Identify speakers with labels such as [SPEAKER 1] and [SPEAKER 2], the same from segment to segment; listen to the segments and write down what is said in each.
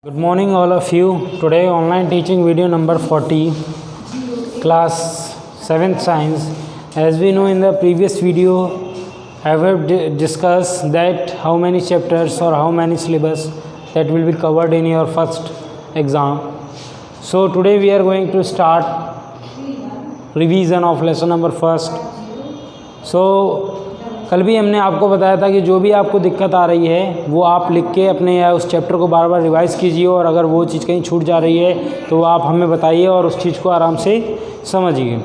[SPEAKER 1] Good morning all of you. Today online teaching video number 40, class 7th science. As we know in the previous video I have discussed that how many chapters or how many syllabus that will be covered in your first exam. So today we are going to start revision of lesson number first. So कल भी हमने आपको बताया था कि जो भी आपको दिक्कत आ रही है वो आप लिख के अपने या उस चैप्टर को बार बार रिवाइज़ कीजिए, और अगर वो चीज़ कहीं छूट जा रही है तो वो आप हमें बताइए और उस चीज़ को आराम से समझिए।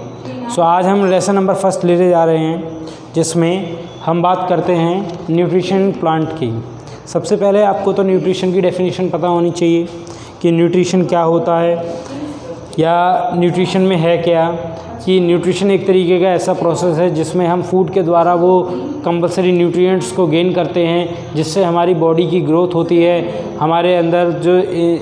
[SPEAKER 1] सो आज हम लेसन नंबर फर्स्ट लेने जा रहे हैं, जिसमें हम बात करते हैं न्यूट्रिशन प्लांट की। सबसे पहले आपको तो न्यूट्रिशन की डेफिनेशन पता होनी चाहिए कि न्यूट्रिशन क्या होता है या न्यूट्रिशन में है क्या। कि न्यूट्रिशन एक तरीके का ऐसा प्रोसेस है जिसमें हम फूड के द्वारा वो कंपलसरी न्यूट्रिएंट्स को गेन करते हैं, जिससे हमारी बॉडी की ग्रोथ होती है, हमारे अंदर जो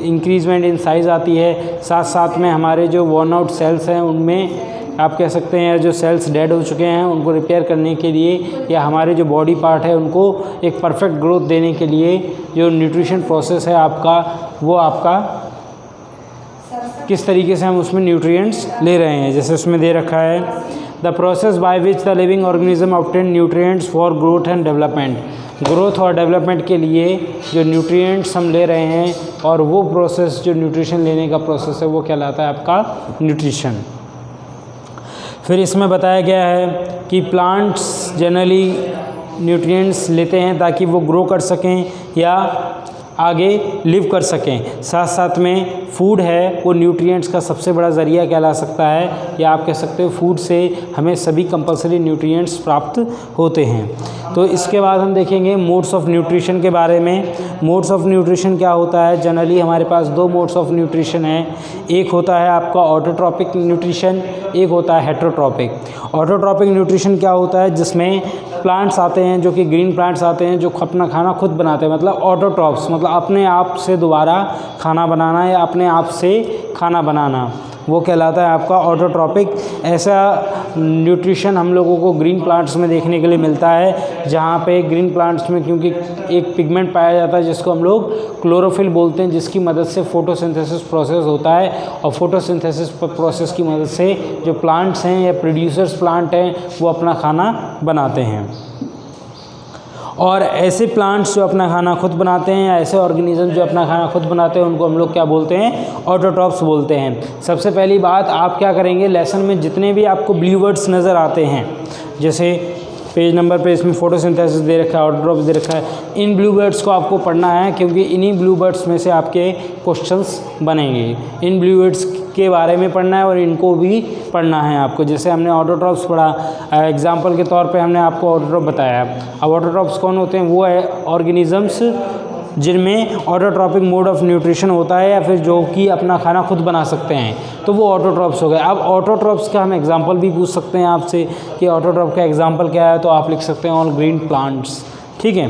[SPEAKER 1] इंक्रीजमेंट इन साइज़ आती है, साथ साथ में हमारे जो वर्न आउट सेल्स हैं उनमें आप कह सकते हैं जो सेल्स डेड हो चुके हैं उनको रिपेयर करने के लिए, या हमारे जो बॉडी पार्ट है उनको एक परफेक्ट ग्रोथ देने के लिए जो न्यूट्रिशन प्रोसेस है आपका, वो आपका किस तरीके से हम उसमें न्यूट्रिएंट्स ले रहे हैं। जैसे उसमें दे रखा है the process by which the living organism obtain nutrients for growth and development. Growth और डेवलपमेंट के लिए जो न्यूट्रिएंट्स हम ले रहे हैं, और वो प्रोसेस जो न्यूट्रिशन लेने का प्रोसेस है वो कहलाता है आपका न्यूट्रिशन। फिर इसमें बताया गया है कि प्लांट्स जनरली न्यूट्रिएंट्स लेते हैं ताकि वो ग्रो कर सकें या आगे लिव कर सकें। साथ साथ में फूड है वो न्यूट्रिएंट्स का सबसे बड़ा ज़रिया कहला सकता है, या आप कह सकते हो फूड से हमें सभी कंपलसरी न्यूट्रिएंट्स प्राप्त होते हैं। तो इसके बाद हम देखेंगे मोड्स ऑफ न्यूट्रिशन के बारे में। मोड्स ऑफ न्यूट्रिशन क्या होता है? जनरली हमारे पास दो मोड्स ऑफ न्यूट्रिशन है। एक होता है आपका ऑटोट्रॉपिक न्यूट्रिशन, एक होता है हेटरोट्रॉपिक। ऑटोट्रॉपिक न्यूट्रिशन क्या होता है? जिसमें प्लांट्स आते हैं जो कि ग्रीन प्लांट्स आते हैं जो अपना खाना खुद बनाते हैं, मतलब ऑटोट्रॉप्स, मतलब अपने आप से दोबारा खाना बनाना या अपने आप से खाना बनाना, वो कहलाता है आपका ऑटोट्रॉपिक। ऐसा न्यूट्रिशन हम लोगों को ग्रीन प्लांट्स में देखने के लिए मिलता है, जहाँ पे ग्रीन प्लांट्स में क्योंकि एक पिगमेंट पाया जाता है जिसको हम लोग क्लोरोफिल बोलते हैं, जिसकी मदद से फोटोसिंथेसिस प्रोसेस होता है, और फोटोसिंथेसिस प्रोसेस की मदद से जो प्लांट्स हैं या प्रोड्यूसर्स प्लांट हैं वो अपना खाना बनाते हैं। और ऐसे प्लांट्स जो अपना खाना खुद बनाते हैं या ऐसे ऑर्गेनिज्म जो अपना खाना खुद बनाते हैं उनको हम लोग क्या बोलते हैं? ऑटोट्रॉप्स बोलते हैं। सबसे पहली बात आप क्या करेंगे, लेसन में जितने भी आपको ब्लू वर्ड्स नज़र आते हैं, जैसे पेज नंबर पे इसमें फोटोसिंथेसिस दे रखा है, ऑटोट्रॉप्स दे रखा है, इन ब्लू वर्ड्स को आपको पढ़ना है, क्योंकि इन्हीं ब्लू वर्ड्स में से आपके क्वेश्चंस बनेंगे। इन ब्लू वर्ड्स के बारे में पढ़ना है और इनको भी पढ़ना है आपको। जैसे हमने ऑटोट्रॉप्स पढ़ा, एग्जांपल के तौर पे हमने आपको ऑटोट्रॉप बताया। अब ऑटोट्रॉप्स कौन होते हैं? वो है ऑर्गेनिजम्स जिनमें ऑटोट्रॉपिक मोड ऑफ न्यूट्रिशन होता है, या फिर जो कि अपना खाना खुद बना सकते हैं, तो वो ऑटोट्रॉप्स हो गए। अब ऑटोट्रॉप्स का हम एग्जांपल भी पूछ सकते हैं आपसे कि ऑटोट्रॉप का एग्जांपल क्या है, तो आप लिख सकते हैं ऑल ग्रीन प्लांट्स। ठीक है।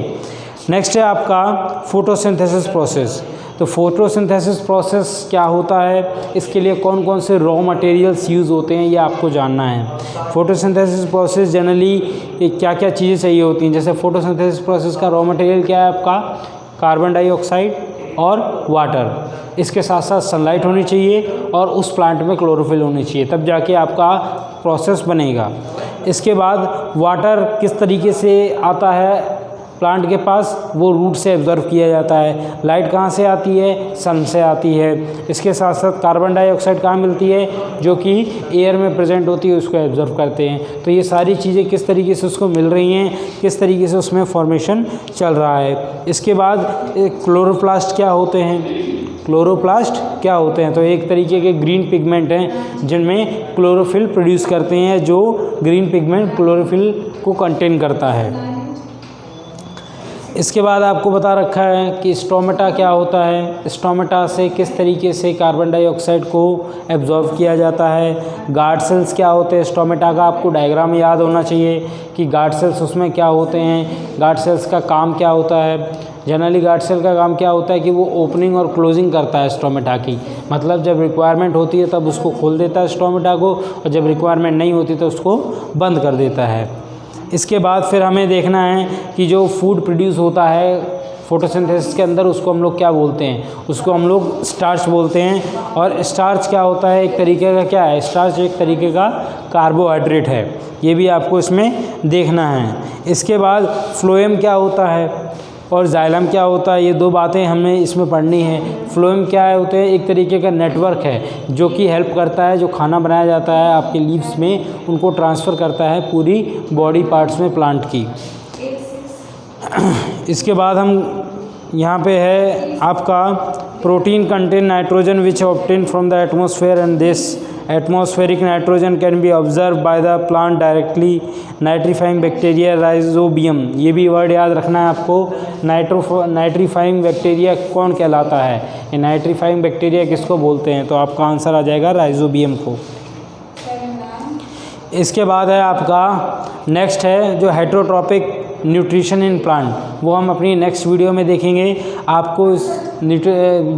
[SPEAKER 1] नेक्स्ट है आपका फोटोसिंथेसिस प्रोसेस। तो फोटोसिंथेसिस प्रोसेस क्या होता है, इसके लिए कौन कौन से रॉ मटेरियल्स यूज़ होते हैं ये आपको जानना है। फोटोसिंथेसिस प्रोसेस जनरली क्या क्या चीज़ें चाहिए होती हैं। जैसे फोटोसिंथेसिस प्रोसेस का रॉ मटेरियल क्या है आपका? कार्बन डाइऑक्साइड और वाटर। इसके साथ साथ सनलाइट होनी चाहिए और उस प्लांट में क्लोरोफिल होनी चाहिए, तब जाके आपका प्रोसेस बनेगा। इसके बाद वाटर किस तरीके से आता है प्लांट के पास? वो रूट से एब्जॉर्व किया जाता है। लाइट कहाँ से आती है? सन से आती है। इसके साथ साथ कार्बन डाइऑक्साइड कहाँ मिलती है? जो कि एयर में प्रेजेंट होती है, उसको एब्जॉर्व करते हैं। तो ये सारी चीज़ें किस तरीके से उसको मिल रही हैं, किस तरीके से उसमें फॉर्मेशन चल रहा है। इसके बाद क्लोरोप्लास्ट क्या होते हैं? क्लोरोप्लास्ट क्या होते हैं? तो एक तरीके के ग्रीन पिगमेंट हैं जिनमें क्लोरोफिल प्रोड्यूस करते हैं, जो ग्रीन पिगमेंट क्लोरोफिल को कंटेन करता है। इसके बाद आपको बता रखा है कि स्टोमेटा क्या होता है। स्टोमेटा से किस तरीके से कार्बन डाइऑक्साइड को एब्जॉर्ब किया जाता है। गार्ड सेल्स क्या होते हैं स्टोमेटा का? आपको डायग्राम याद होना चाहिए कि गार्ड सेल्स उसमें क्या होते हैं, गार्ड सेल्स का काम क्या होता है। जनरली गार्ड सेल का काम क्या होता है कि वो ओपनिंग और क्लोजिंग करता है स्टोमेटा की, मतलब जब रिक्वायरमेंट होती है तब उसको खोल देता है स्टोमेटा को, और जब रिक्वायरमेंट नहीं होती तो उसको बंद कर देता है। इसके बाद फिर हमें देखना है कि जो फूड प्रोड्यूस होता है फोटोसिंथेसिस के अंदर उसको हम लोग क्या बोलते हैं, उसको हम लोग स्टार्च बोलते हैं। और स्टार्च क्या होता है, एक तरीके का क्या है, स्टार्च एक तरीके का कार्बोहाइड्रेट है, ये भी आपको इसमें देखना है। इसके बाद फ्लोएम क्या होता है और जाइलम क्या होता है, ये दो बातें हमें इसमें पढ़नी है। फ्लोएम क्या है होते हैं, एक तरीके का नेटवर्क है जो कि हेल्प करता है, जो खाना बनाया जाता है आपके लीव्स में उनको ट्रांसफ़र करता है पूरी बॉडी पार्ट्स में प्लांट की। इसके बाद हम यहाँ पे है आपका protein contain nitrogen which obtain from the atmosphere and this atmospheric nitrogen can be observe by the plant directly. Nitrifying bacteria rhizobium, ये भी वर्ड याद रखना है आपको। नाइट्रीफाइंग बैक्टीरिया कौन कहलाता है, ये नाइट्रीफाइंग बैक्टीरिया किसको बोलते हैं, तो आपका आंसर आ जाएगा राइजोबियम को। इसके बाद है आपका नेक्स्ट है जो हेटरोट्रॉपिक न्यूट्रिशन इन प्लांट, वो हम अपनी नेक्स्ट वीडियो में देखेंगे। आपको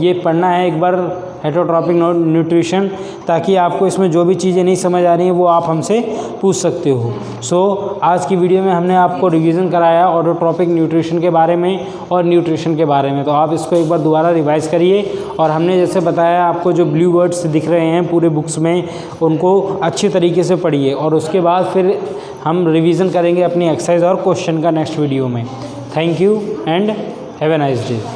[SPEAKER 1] ये पढ़ना है एक बार हेटरोट्रॉपिक न्यूट्रिशन, ताकि आपको इसमें जो भी चीज़ें नहीं समझ आ रही हैं वो आप हमसे पूछ सकते हो। आज की वीडियो में हमने आपको रिवीजन कराया ऑटोट्रॉपिक न्यूट्रिशन के बारे में और न्यूट्रिशन के बारे में, तो आप इसको एक बार दोबारा रिवाइज़ करिए। और हमने जैसे बताया आपको जो ब्लू वर्ड्स दिख रहे हैं पूरे बुक्स में उनको अच्छी तरीके से पढ़िए, और उसके बाद फिर हम रिवीजन करेंगे अपनी एक्सरसाइज और क्वेश्चन का नेक्स्ट वीडियो में। Thank you and have a nice day.